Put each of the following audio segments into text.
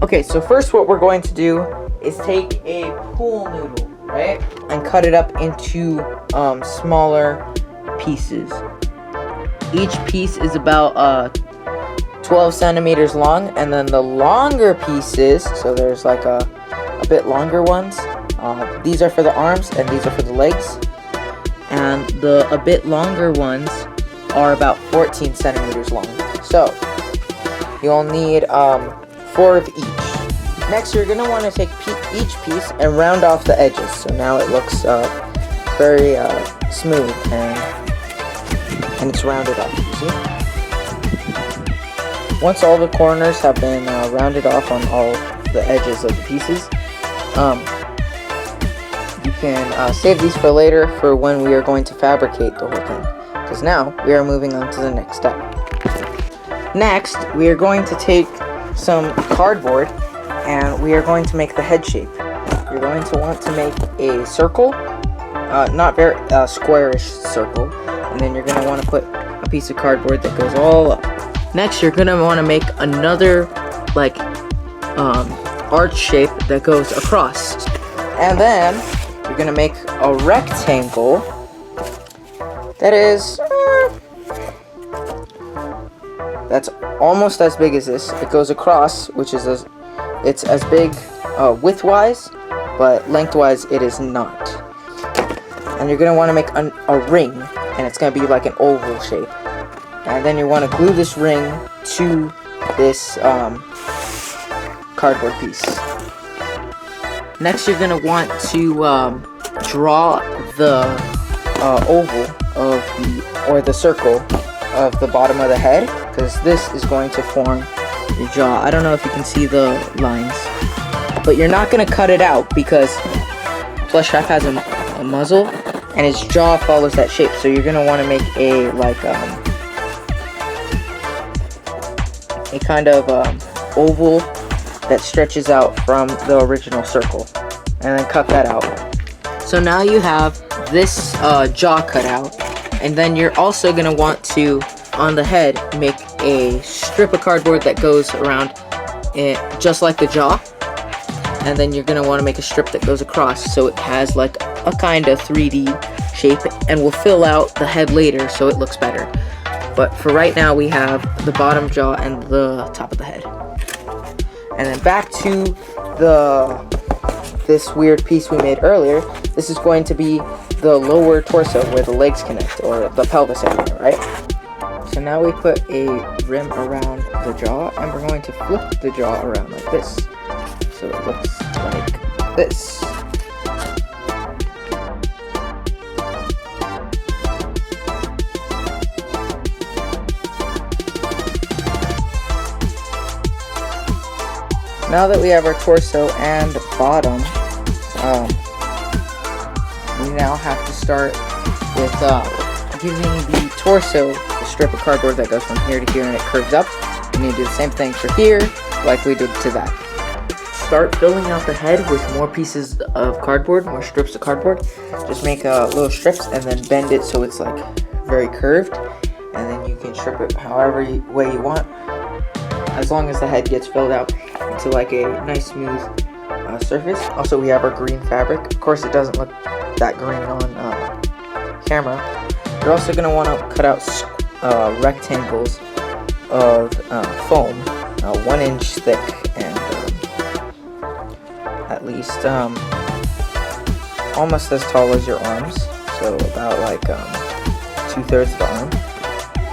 Okay, so first what we're going to do is take a pool noodle, right? And cut it up into smaller pieces. Each piece is about 12 centimeters long, and then the longer pieces, so there's like a bit longer ones. These are for the arms and these are for the legs. And the a bit longer ones are about 14 centimeters long. So you'll need 4 of each. Next, you're going to want to take each piece and round off the edges. So now it looks very smooth and it's rounded off. You see? Once all the corners have been rounded off on all the edges of the pieces, you can save these for later for when we are going to fabricate the whole thing. Because now we are moving on to the next step. Next, we are going to take some cardboard and we are going to make the head shape. You're going to want to make a circle, not very squarish circle, and then you're going to want to put a piece of cardboard that goes all up. Next, you're going to want to make another like arch shape that goes across, and then you're going to make a rectangle that is that's almost as big as this. It goes across, which is it's as big widthwise, but lengthwise it is not. And you're going to want to make a ring, and it's going to be like an oval shape. And then you want to glue this ring to this cardboard piece. Next, you're going to want to draw the oval of the circle of the bottom of the head, because this is going to form your jaw. I don't know if you can see the lines, but you're not going to cut it out because Plushtrap has a muzzle and his jaw follows that shape. So you're going to want to make a like a kind of oval that stretches out from the original circle, and then cut that out. So now you have this jaw cut out, and then you're also going to want to, on the head, make a strip of cardboard that goes around it just like the jaw, and then you're going to want to make a strip that goes across so it has like a kind of 3D shape, and we'll fill out the head later so it looks better. But for right now, we have the bottom jaw and the top of the head. And then back to this weird piece we made earlier. This is going to be the lower torso where the legs connect, or the pelvis area, right? So now we put a rim around the jaw, and we're going to flip the jaw around like this. So it looks like this. Now that we have our torso and bottom, we now have to start with giving the torso a strip of cardboard that goes from here to here and it curves up. We need to do the same thing for here like we did to that. Start filling out the head with more pieces of cardboard, more strips of cardboard. Just make little strips and then bend it so it's like very curved, and then you can strip it however way you want, as long as the head gets filled out into like a nice smooth surface. Also, we have our green fabric. Of course, it doesn't look that green on camera. You're also going to want to cut out rectangles of foam, 1 inch thick, and at least almost as tall as your arms, so about like 2/3 of the arm.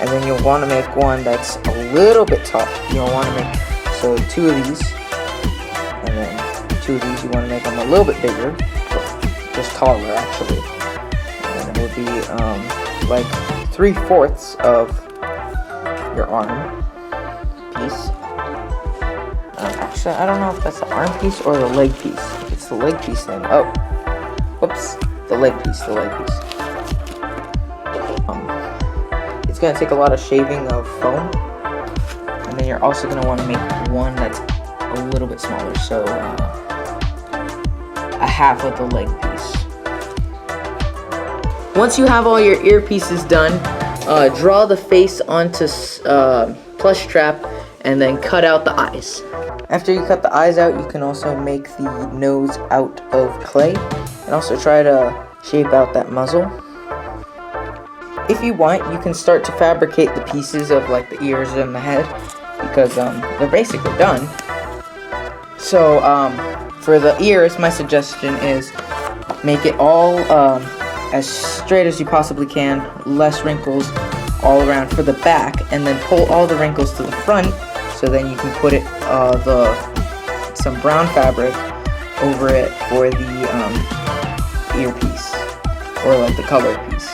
And then you'll want to make one that's a little bit tall. You'll want to make 2 of these, and then 2 of these. You want to make them a little bit bigger, just taller actually. And then it would be like 3/4 of your arm piece. Actually, I don't know if that's the arm piece or the leg piece. If it's the leg piece, then whoops, the leg piece. It's going to take a lot of shaving of foam, and then you're also going to want to make one that's a little bit smaller, so a half of the leg piece. Once you have all your ear pieces done, draw the face onto Plushtrap and then cut out the eyes. After you cut the eyes out, you can also make the nose out of clay, and also try to shape out that muzzle. If you want, you can start to fabricate the pieces of like the ears and the head, because they're basically done. So for the ears, my suggestion is make it all as straight as you possibly can, less wrinkles all around for the back, and then pull all the wrinkles to the front, so then you can put it some brown fabric over it for the earpiece, or like the colored piece.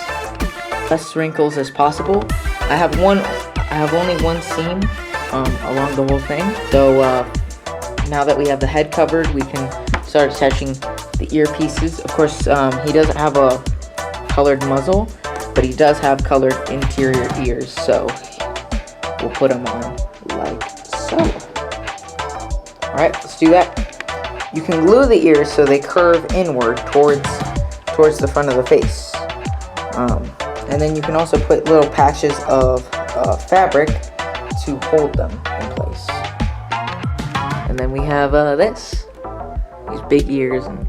Less wrinkles as possible. I have only one seam along the whole thing. So now that we have the head covered, we can start attaching the earpieces. Of course, he doesn't have a colored muzzle, but he does have colored interior ears, so we'll put them on like so. Alright, let's do that. You can glue the ears so they curve inward towards the front of the face. And then you can also put little patches of fabric to hold them in place. And then we have these big ears and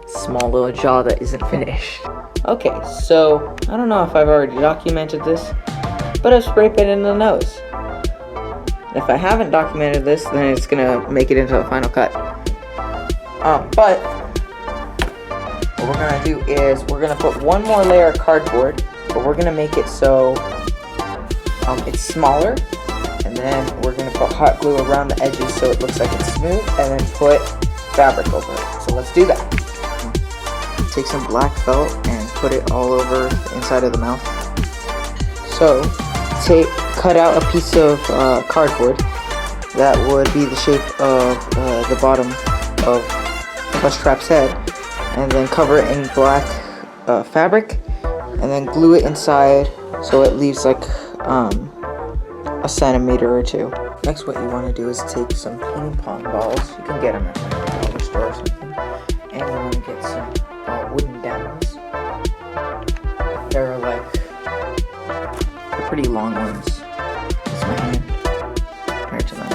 small little jaw that isn't finished. Okay, so I don't know if I've already documented this, but I've spray painted in the nose. If I haven't documented this, then it's gonna make it into a final cut. But what we're gonna do is we're gonna put one more layer of cardboard, but we're gonna make it so it's smaller, and then we're gonna put hot glue around the edges so it looks like it's smooth, and then put fabric over it. So let's do that. Take some black felt and put it all over the inside of the mouth. So cut out a piece of cardboard that would be the shape of the bottom of Plushtrap's head, and then cover it in black fabric, and then glue it inside so it leaves like a centimeter or two. Next, what you want to do is take some ping pong balls. You can get them at the dollar store or something, and you want to get some wooden dowels. They're pretty long ones. It's my hand compared to them.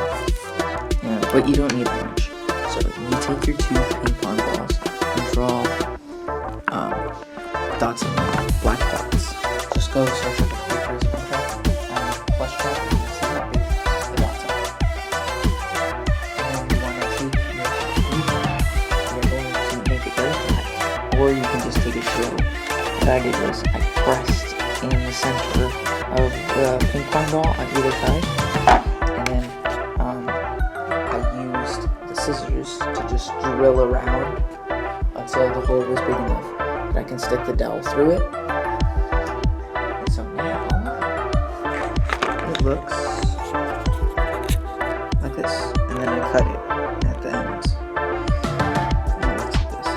Yeah, but you don't need that much. So you take your two ping pong balls and draw dots in them, black dots. Just go search up the pictures of Plushtrap, and you see how big the dots are. And then you want to take your you're going to make it very flat, or you can just take a drill. What I did was I pressed in the center of the ping pong ball on either side, and then I used the scissors to just drill around until the hole was big enough that I can stick the dowel through it. And so now it looks like this, and then I cut it at the ends. And it looks like this.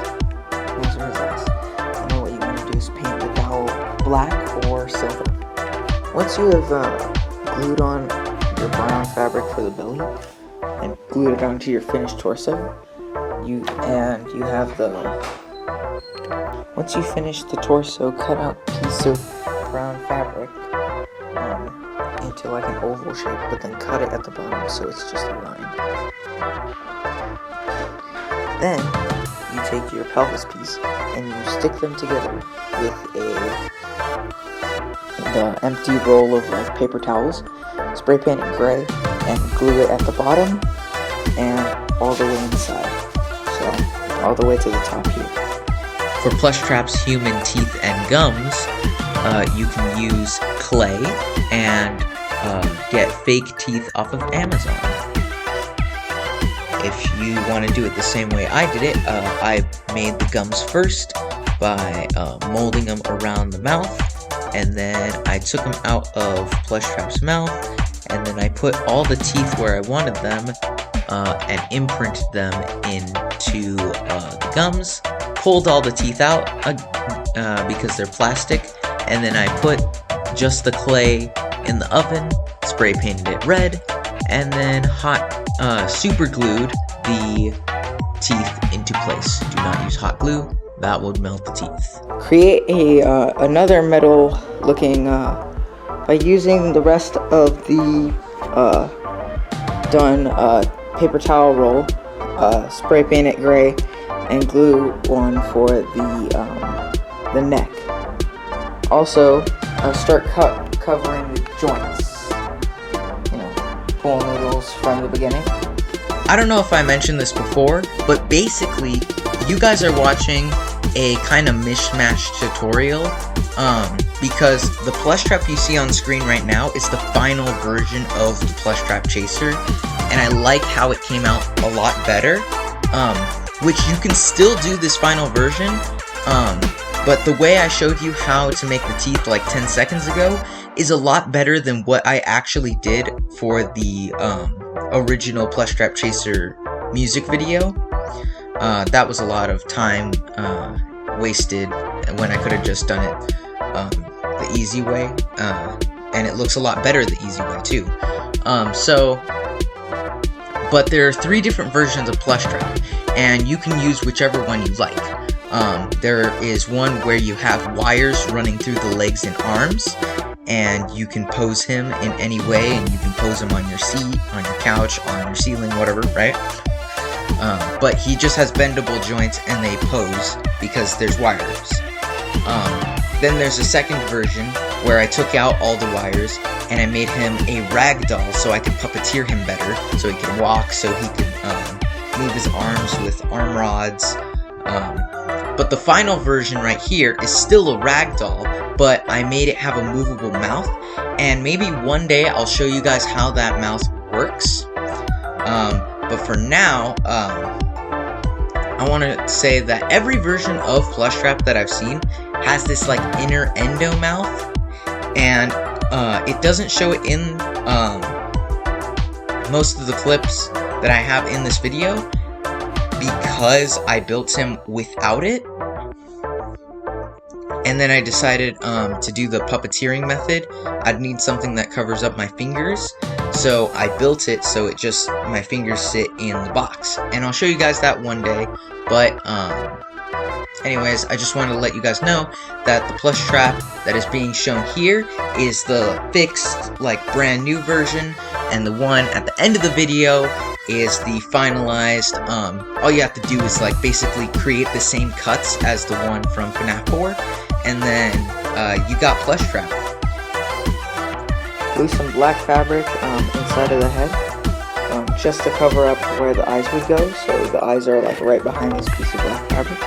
Those are his eyes. And then what you want to do is paint the dowel black or silver. Once you have glued on your brown fabric for the belly and glued it onto your finished torso, once you finish the torso, cut out a piece of brown fabric into like an oval shape, but then cut it at the bottom so it's just a line. Then you take your pelvis piece and you stick them together with the empty roll of like paper towels, spray paint it gray, and glue it at the bottom and all the way inside. So all the way to the top here. For Plushtrap's human teeth and gums, you can use clay and get fake teeth off of Amazon. If you want to do it the same way I did it, I made the gums first by molding them around the mouth, and then I took them out of Plushtrap's mouth, and then I put all the teeth where I wanted them and imprinted them into the gums, pulled all the teeth out because they're plastic, and then I put just the clay in the oven, spray painted it red, and then super glued the teeth into place. Do not use hot glue, that would melt the teeth. Create another metal looking by using the rest of the done paper towel roll, spray paint it gray, and glue one for the neck. Also, start covering the joints. You know, pool noodles from the beginning. I don't know if I mentioned this before, but basically, you guys are watching a kind of mishmash tutorial, because the Plushtrap you see on screen right now is the final version of the Plushtrap Chaser, and I like how it came out a lot better, which you can still do this final version, but the way I showed you how to make the teeth like 10 seconds ago is a lot better than what I actually did for the original Plushtrap Chaser music video. That was a lot of time wasted when I could have just done it the easy way, and it looks a lot better the easy way too. But there are 3 different versions of Plushtrap, and you can use whichever one you like. There is one where you have wires running through the legs and arms, and you can pose him in any way, and you can pose him on your seat, on your couch, on your ceiling, whatever, right? But he just has bendable joints and they pose because there's wires. Then there's a second version where I took out all the wires and I made him a ragdoll so I could puppeteer him better, so he could walk, so he could move his arms with arm rods. But the final version right here is still a ragdoll, but I made it have a movable mouth, and maybe one day I'll show you guys how that mouth works. But for now, I want to say that every version of Plushtrap that I've seen has this like inner endo mouth, and it doesn't show it in most of the clips that I have in this video because I built him without it. And then I decided to do the puppeteering method. I'd need something that covers up my fingers, so I built it so it just, my fingers sit in the box. And I'll show you guys that one day, but anyways, I just wanted to let you guys know that the Plushtrap that is being shown here is the fixed, like, brand new version, and the one at the end of the video is the finalized. All you have to do is like basically create the same cuts as the one from Fnaf 4, and then you got Plushtrap. Glue some black fabric inside of the head, just to cover up where the eyes would go, so the eyes are like right behind this piece of black fabric,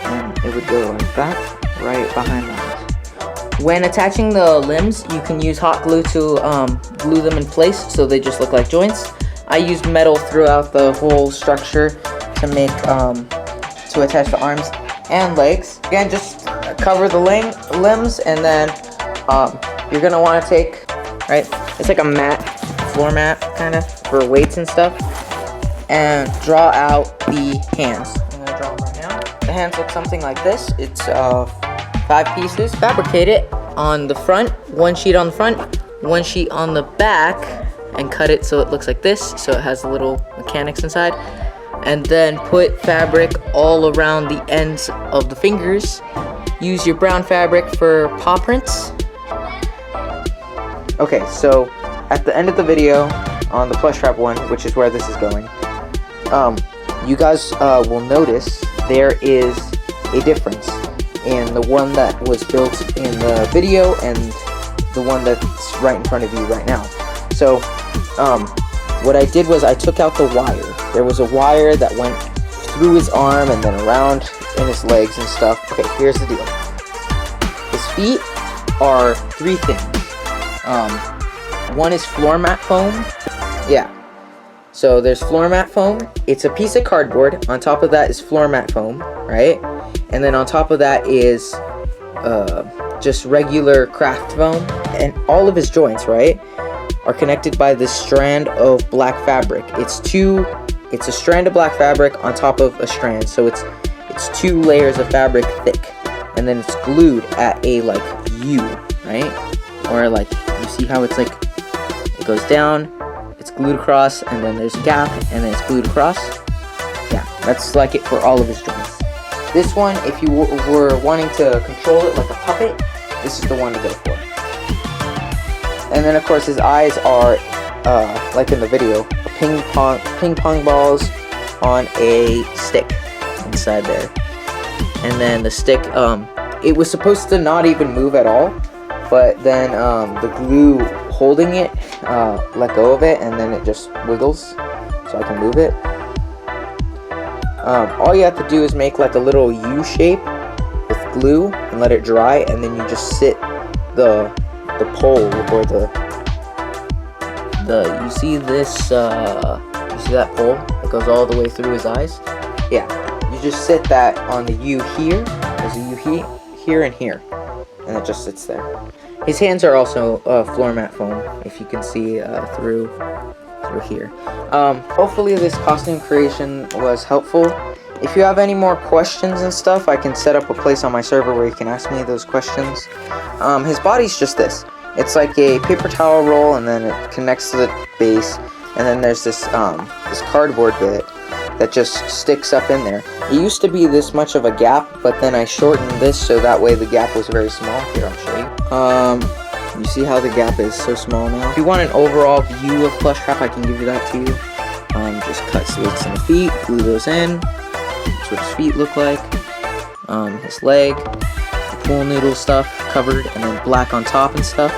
and it would go like that, right behind the eyes. When attaching the limbs, you can use hot glue to glue them in place so they just look like joints. I used metal throughout the whole structure to make, to attach the arms and legs. Again, just cover the limbs, and then you're gonna want to take, right, it's like a mat, floor mat kind of for weights and stuff, and draw out the hands. I'm gonna draw them right now. The hands look something like this. It's 5 pieces. Fabricate it on the front, 1 sheet on the front, 1 sheet on the back, and cut it so it looks like this, so it has the little mechanics inside. And then put fabric all around the ends of the fingers. Use your brown fabric for paw prints. Okay, so at the end of the video on the Plushtrap one, which is where this is going, you guys will notice there is a difference in the one that was built in the video and the one that's right in front of you right now. So what I did was I took out the wire. There was a wire that went through his arm and then around in his legs and stuff. Okay, here's the deal. His feet are 3 things. One is floor mat foam. Yeah. So there's floor mat foam. It's a piece of cardboard. On top of that is floor mat foam, right? And then on top of that is just regular craft foam. And all of his joints, right, are connected by this strand of black fabric. It's a strand of black fabric on top of a strand, so it's 2 layers of fabric thick, and then it's glued at a like U, right? Or like, you see how it's like, it goes down, it's glued across, and then there's a gap, and then it's glued across. Yeah, that's like it for all of his joints. This one, if you were wanting to control it like a puppet, this is the one to go for. And then of course his eyes are like in the video, ping pong balls on a stick inside there. And then the stick, it was supposed to not even move at all, but then the glue holding it let go of it, and then it just wiggles, so I can move it. All you have to do is make like a little U shape with glue and let it dry, and then you just sit the pole or you see this you see that pole that goes all the way through his eyes? Yeah, you just sit that on the U here. There's a U here and here, and it just sits there. His hands are also floor mat foam, if you can see through here. Hopefully this costume creation was helpful. If you have any more questions and stuff, I can set up a place on my server where you can ask me those questions. His body's just this. It's like a paper towel roll, and then it connects to the base, and then there's this this cardboard bit that just sticks up in there. It used to be this much of a gap, but then I shortened this so that way the gap was very small. Here, I'll show you. You see how the gap is so small now? If you want an overall view of Plushtrap, I can give you that to you. Just cut slits in the feet, glue those in. That's what his feet look like. His leg, the pool noodle stuff covered, and then black on top and stuff.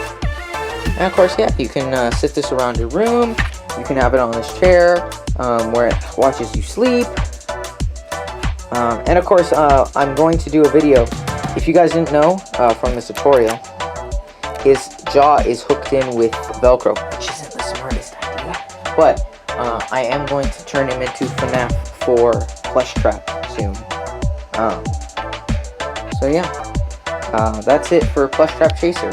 And of course, yeah, you can sit this around your room. You can have it on this chair where it watches you sleep. And of course, I'm going to do a video. If you guys didn't know from this tutorial, his jaw is hooked in with Velcro, which isn't the smartest idea. But I am going to turn him into Fnaf for Plushtrap soon. So yeah, that's it for Plushtrap Chaser.